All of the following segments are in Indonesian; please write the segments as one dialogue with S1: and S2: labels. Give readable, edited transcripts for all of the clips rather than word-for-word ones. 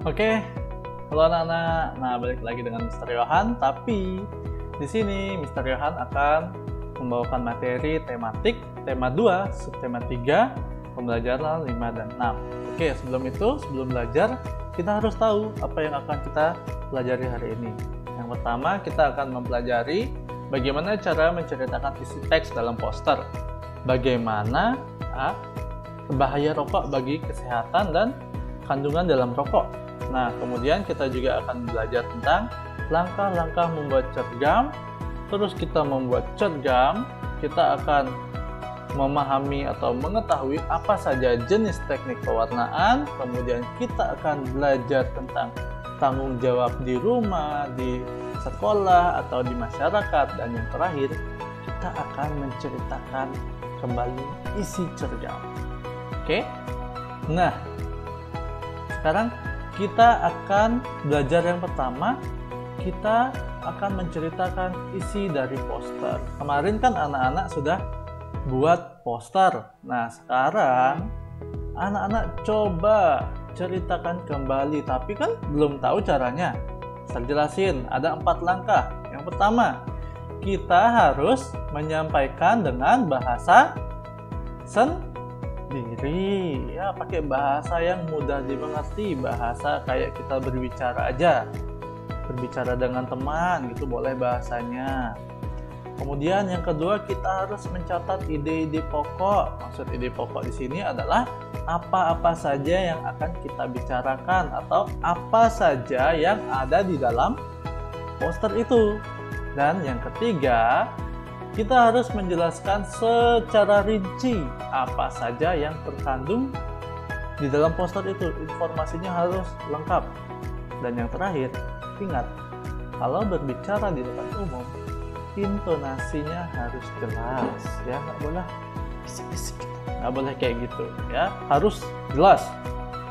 S1: Oke, halo anak-anak. Nah, balik lagi dengan Mr. Yohan, tapi di sini Mr. Yohan akan membawakan materi tematik, tema 2, subtema 3, pembelajaran 5 dan 6. Oke, sebelum belajar, kita harus tahu apa yang akan kita pelajari hari ini. Yang pertama, kita akan mempelajari bagaimana cara menceritakan isi teks dalam poster. Bagaimana bahaya rokok bagi kesehatan dan kandungan dalam rokok. Nah, kemudian kita juga akan belajar tentang langkah-langkah membuat cergam. Terus kita membuat cergam, kita akan memahami atau mengetahui apa saja jenis teknik pewarnaan. Kemudian kita akan belajar tentang tanggung jawab di rumah, di sekolah, atau di masyarakat. Dan yang terakhir, kita akan menceritakan kembali isi cergam. Oke? Nah, sekarang kita akan belajar yang pertama, kita akan menceritakan isi dari poster. Kemarin kan anak-anak sudah buat poster. Nah, sekarang anak-anak coba ceritakan kembali, tapi kan belum tahu caranya. Saya jelasin, ada 4 langkah. Yang pertama, kita harus menyampaikan dengan bahasa sendiri, ya, pakai bahasa yang mudah dimengerti, bahasa kayak kita berbicara aja, berbicara dengan teman gitu, boleh bahasanya. Kemudian yang kedua, kita harus mencatat ide-ide pokok. Maksud ide pokok di sini adalah apa-apa saja yang akan kita bicarakan atau apa saja yang ada di dalam poster itu. Dan yang ketiga, kita harus menjelaskan secara rinci apa saja yang terkandung di dalam poster itu. Informasinya harus lengkap. Dan yang terakhir, ingat, kalau berbicara di depan umum, intonasinya harus jelas, ya, nggak boleh bisik-bisik, nggak boleh kayak gitu, ya, harus jelas.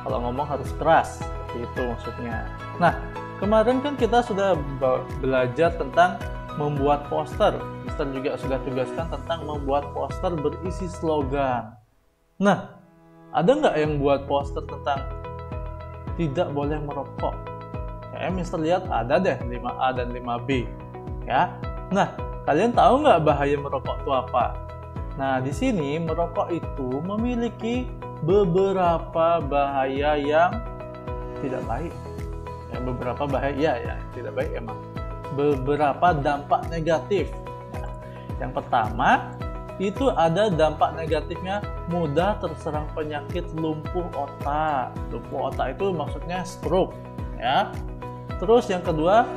S1: Kalau ngomong harus keras, seperti itu maksudnya. Nah, kemarin kan kita sudah belajar tentang membuat poster. Mister juga sudah tugaskan tentang membuat poster berisi slogan. Nah, ada nggak yang buat poster tentang tidak boleh merokok? Ya, Mister lihat ada deh 5A dan 5B. Ya, nah, kalian tahu nggak bahaya merokok itu apa? Nah, di sini merokok itu memiliki beberapa bahaya yang tidak baik. Ya, beberapa bahaya ya tidak baik emang. Beberapa dampak negatif. Nah, yang pertama itu ada dampak negatifnya, mudah terserang penyakit lumpuh otak. Lumpuh otak itu maksudnya stroke, ya. Terus yang kedua,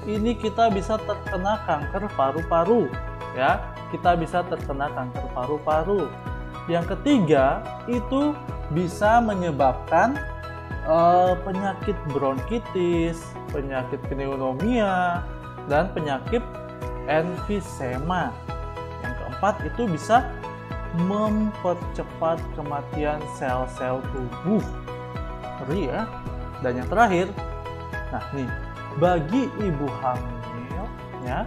S1: ini kita bisa terkena kanker paru-paru, ya. Kita bisa terkena kanker paru-paru. Yang ketiga, itu bisa menyebabkan penyakit bronkitis, penyakit pneumonia, dan penyakit emfisema. Yang keempat, itu bisa mempercepat kematian sel-sel tubuh. Ngeri ya. Dan yang terakhir, nah nih, bagi ibu hamil, ya,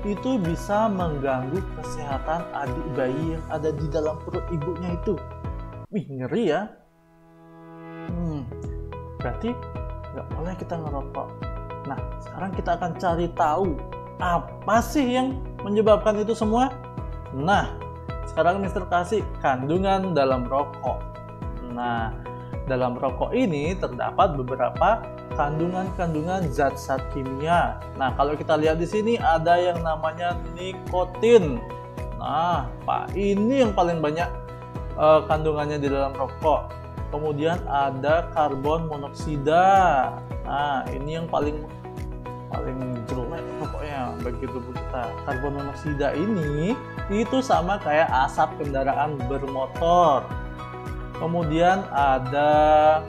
S1: itu bisa mengganggu kesehatan adik bayi yang ada di dalam perut ibunya itu. Wih, ngeri ya. Berarti nggak boleh kita ngerokok. Nah, sekarang kita akan cari tahu apa sih yang menyebabkan itu semua. Nah, sekarang Mister kasih kandungan dalam rokok. Nah, dalam rokok ini terdapat beberapa kandungan-kandungan zat-zat kimia. Nah, kalau kita lihat di sini ada yang namanya nikotin. Nah, Pak, ini yang paling banyak kandungannya di dalam rokok. Kemudian ada karbon monoksida. Nah, ini yang paling jelek pokoknya bagi tubuh kita. Karbon monoksida ini itu sama kayak asap kendaraan bermotor. Kemudian ada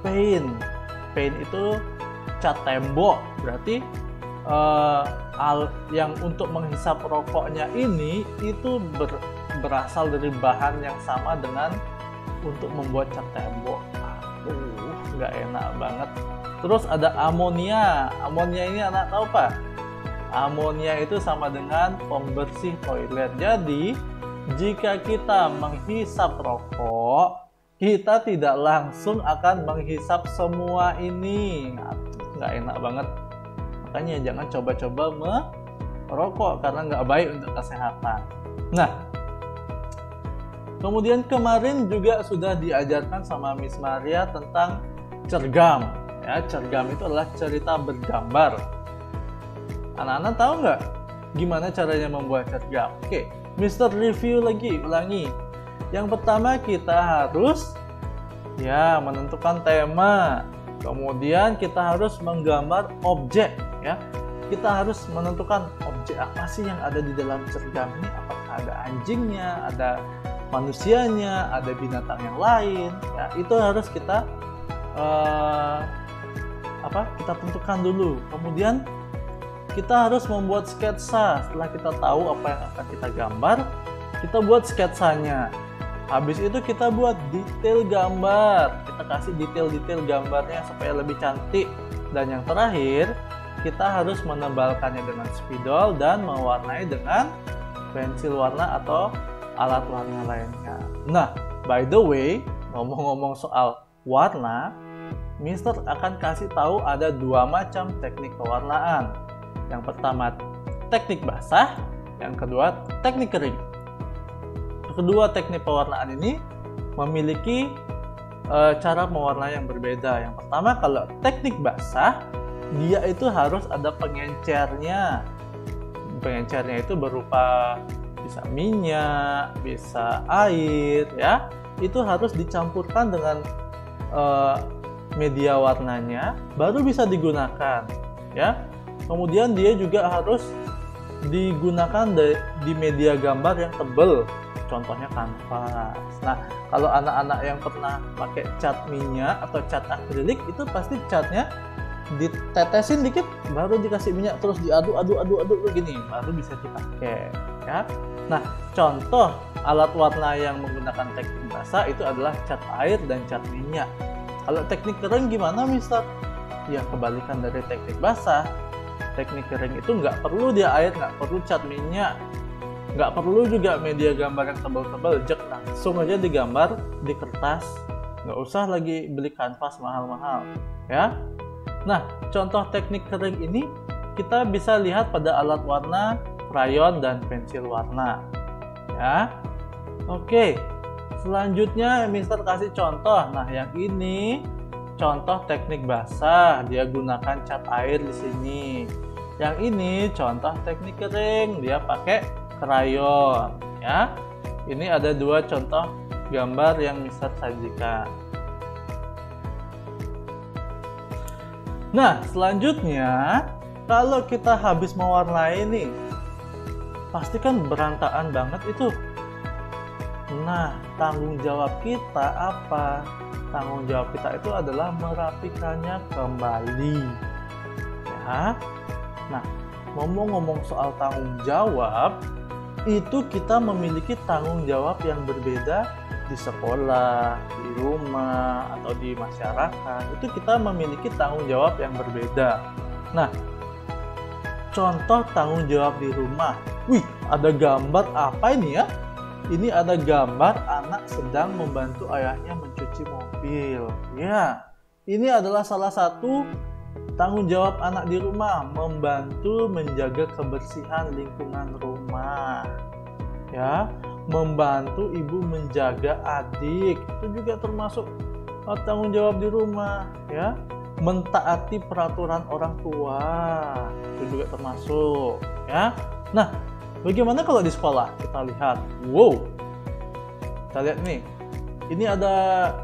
S1: paint. Paint itu cat tembok. Berarti yang untuk menghisap rokoknya ini itu berasal dari bahan yang sama dengan untuk membuat cat tembok. Nggak enak banget. Terus ada amonia. Amonia ini anak tahu Pak? Amonia itu sama dengan pembersih toilet. Jadi, jika kita menghisap rokok, kita tidak langsung akan menghisap semua ini. Nggak enak banget. Makanya jangan coba-coba merokok karena nggak baik untuk kesehatan. Nah, kemudian kemarin juga sudah diajarkan sama Miss Maria tentang cergam. Ya, cergam itu adalah cerita bergambar. Anak-anak tahu nggak gimana caranya membuat cergam? Oke, Mister review lagi, ulangi. Yang pertama kita harus menentukan tema. Kemudian kita harus menggambar objek, ya. Kita harus menentukan objek apa sih yang ada di dalam cergam ini. Apakah ada anjingnya, ada manusianya, ada binatang yang lain. Ya, itu harus kita kita tentukan dulu. Kemudian kita harus membuat sketsa. Setelah kita tahu apa yang akan kita gambar, kita buat sketsanya. Habis itu kita buat detail gambar. Kita kasih detail-detail gambarnya supaya lebih cantik. Dan yang terakhir, kita harus menebalkannya dengan spidol dan mewarnai dengan pensil warna atau alat warna lainnya. Nah, by the way, ngomong-ngomong soal warna, Mister akan kasih tahu ada 2 macam teknik pewarnaan. Yang pertama teknik basah, yang kedua teknik kering. Kedua teknik pewarnaan ini memiliki cara mewarnai yang berbeda. Yang pertama, kalau teknik basah, dia itu harus ada pengencernya. Pengencernya itu berupa bisa minyak, bisa air, ya. Itu harus dicampurkan dengan media warnanya, baru bisa digunakan, ya. Kemudian dia juga harus digunakan di media gambar yang tebal. Contohnya kanvas. Nah, kalau anak-anak yang pernah pakai cat minyak atau cat akrilik, itu pasti catnya ditetesin dikit, baru dikasih minyak, terus diaduk begini, baru bisa dipakai. Ya. Nah, contoh alat warna yang menggunakan teknik basah itu adalah cat air dan cat minyak. Kalau teknik kering gimana, Mister? Ya, kebalikan dari teknik basah. Teknik kering itu nggak perlu dia air, nggak perlu cat minyak, nggak perlu juga media gambar yang tebal-tebal, langsung aja digambar di kertas, nggak usah lagi beli kanvas mahal-mahal, ya. Nah, contoh teknik kering ini kita bisa lihat pada alat warna, krayon dan pensil warna, ya. Oke, selanjutnya Mister kasih contoh. Nah, yang ini contoh teknik basah, dia gunakan cat air di sini. Yang ini contoh teknik kering, dia pakai krayon, ya. Ini ada 2 contoh gambar yang Mister sajikan. Nah, selanjutnya kalau kita habis mewarnai nih, pasti kan berantakan banget itu. Nah, tanggung jawab kita apa? Tanggung jawab kita itu adalah merapikannya kembali, ya. Nah, ngomong-ngomong soal tanggung jawab, itu kita memiliki tanggung jawab yang berbeda di sekolah, di rumah, atau di masyarakat. Itu kita memiliki tanggung jawab yang berbeda. Nah, contoh tanggung jawab di rumah. Wih, ada gambar apa ini ya? Ini ada gambar anak sedang membantu ayahnya mencuci mobil. Ya, ini adalah salah satu tanggung jawab anak di rumah, membantu menjaga kebersihan lingkungan rumah, ya, membantu ibu menjaga adik, itu juga termasuk tanggung jawab di rumah, ya, mentaati peraturan orang tua, itu juga termasuk, ya. Nah, bagaimana kalau di sekolah? Kita lihat, wow, kita lihat nih. Ini ada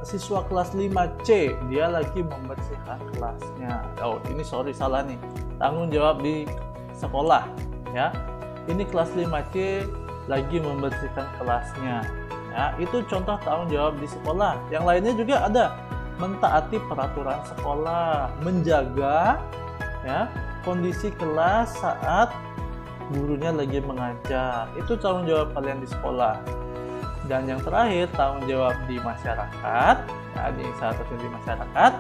S1: siswa kelas 5C, dia lagi membersihkan kelasnya. Oh, ini salah nih. Tanggung jawab di sekolah, ya. Ini kelas 5C lagi membersihkan kelasnya. Ya, itu contoh tanggung jawab di sekolah. Yang lainnya juga ada mentaati peraturan sekolah, menjaga ya kondisi kelas saat gurunya lagi mengajar. Itu tanggung jawab kalian di sekolah. Dan yang terakhir, tanggung jawab di masyarakat, ya, di saat di masyarakat,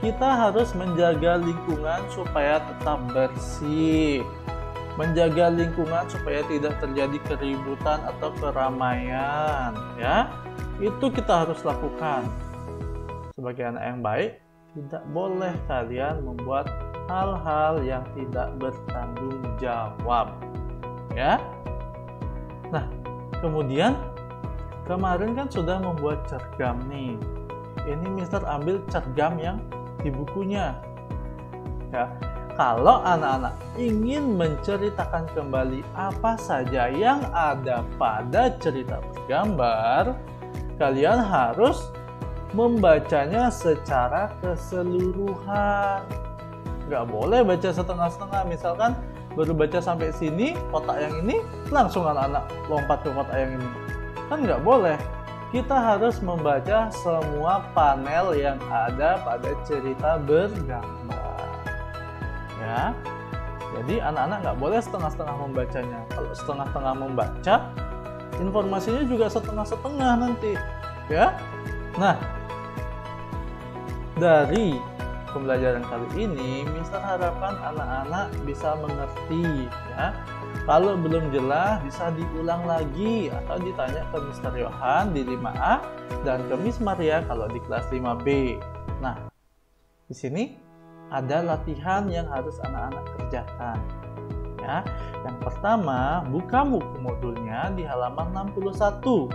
S1: kita harus menjaga lingkungan supaya tetap bersih. menjaga lingkungan supaya tidak terjadi keributan atau keramaian, ya. Itu kita harus lakukan. Sebagai anak yang baik, tidak boleh kalian membuat hal-hal yang tidak bertanggung jawab, ya. Nah, kemudian kemarin kan sudah membuat cergam nih. Ini Mister ambil cergam yang di bukunya, ya. Kalau anak-anak ingin menceritakan kembali apa saja yang ada pada cerita bergambar, kalian harus membacanya secara keseluruhan. Nggak boleh baca setengah-setengah. Misalkan baru baca sampai sini, kotak yang ini, langsung anak-anak lompat ke kotak yang ini. Kan nggak boleh. Kita harus membaca semua panel yang ada pada cerita bergambar. Ya, jadi anak-anak nggak boleh setengah-setengah membacanya. Kalau setengah-setengah membaca, informasinya juga setengah-setengah nanti, ya. Nah, dari pembelajaran kali ini, Mister harapkan anak-anak bisa mengerti, ya. Kalau belum jelas, bisa diulang lagi atau ditanya ke Mister Yohan di 5A dan ke Miss Maria kalau di kelas 5B. Nah, di sini ada latihan yang harus anak-anak kerjakan, ya. Yang pertama, buka buku modulnya di halaman 61.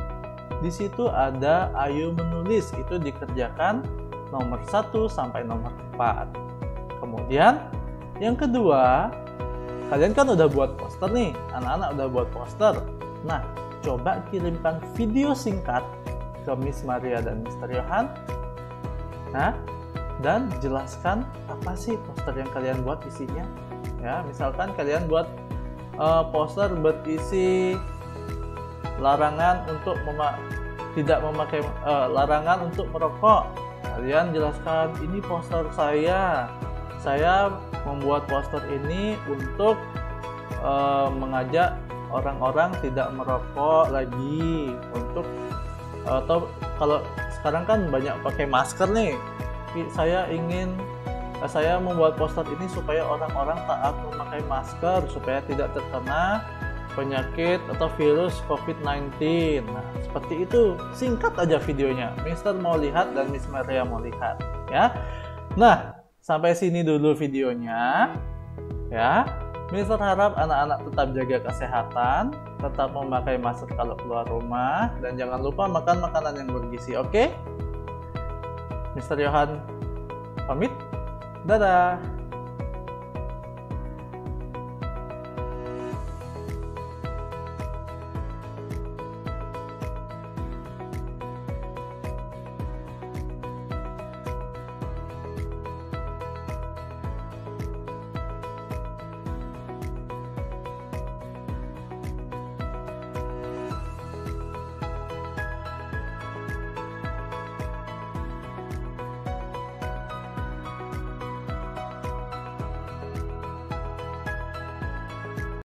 S1: Di situ ada ayo menulis, itu dikerjakan nomor 1 sampai nomor 4. Kemudian yang kedua, kalian kan udah buat poster nih, anak-anak udah buat poster. Nah, coba kirimkan video singkat ke Miss Maria dan Mr. Yohan. Nah, dan jelaskan apa sih poster yang kalian buat isinya, ya. Misalkan kalian buat poster berisi larangan untuk larangan untuk merokok. Kalian jelaskan, ini poster saya membuat poster ini untuk mengajak orang-orang tidak merokok lagi, untuk atau kalau sekarang kan banyak pakai masker nih. Saya membuat poster ini supaya orang-orang taat memakai masker supaya tidak terkena penyakit atau virus COVID-19. Nah, seperti itu. Singkat aja videonya. Mister mau lihat dan Miss Maria mau lihat, ya. Nah, sampai sini dulu videonya, ya. Mister harap anak-anak tetap jaga kesehatan, tetap memakai masker kalau keluar rumah, dan jangan lupa makan makanan yang bergizi, oke? Mister Yohan pamit, dadah!